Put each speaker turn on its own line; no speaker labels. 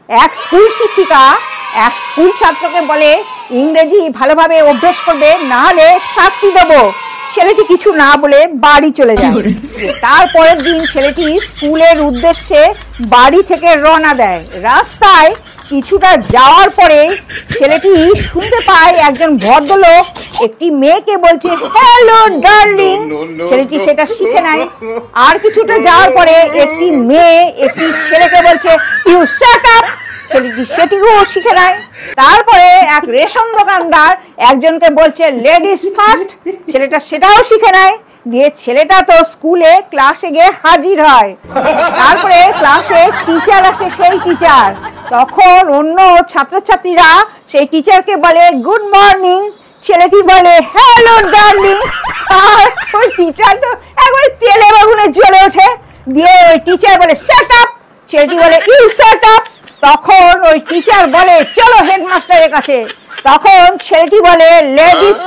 এক স্কুল শিক্ষিকা এক স্কুল ছাত্রকে বলে ইংরেজি ভালোভাবে অভ্যাস করবে, না হলে শাস্তি দেবো। ছেলেটি কিছু না বলে বাড়ি চলে যায়। তারপরের দিন ছেলেটি স্কুলের উদ্দেশ্যে বাড়ি থেকে রওনা দেয়। রাস্তায় কিছুটা যাওয়ার পরে ছেলেটি শুনতে পায় একজন ভদ্রলোক একটি মেয়েকে বলছে হ্যালো ডার্লিং। ছেলেটি সেটা শিখে নেয়। আর কিছুটা যাওয়ার পরে একটি মেয়ে একটি ছেলেকে বলছে ইউ শাট আপ। ছেলেটি সেটিও শিখে নেয়। তারপরে এক রেশন দোকানদার একজনকে বলছে লেডিস ফার্স্ট। ছেলেটা সেটাও শিখে নেয়। দিয়ে ছেলেটা তো স্কুলে ক্লাসে গিয়ে হাজির হয়। তারপরে ক্লাসে টিচার আসে, সেই টিচার। তখন অন্য ছাত্রছাত্রীরা সেই টিচারকে বলে গুড মর্নিং। ছেলেটি বলে হ্যালো ডার্লিং। আর ওই টিচার তো একবারে তেলে বাগুনে জ্বলে ওঠে। দিয়ে ওই টিচার বলে শাট আপ। ছেলেটি বলে ইউ শাট আপ। তখন ওই টিচার বলে চলো হেডমাস্টারের কাছে। তখন ছেলেটি বলে লেডিস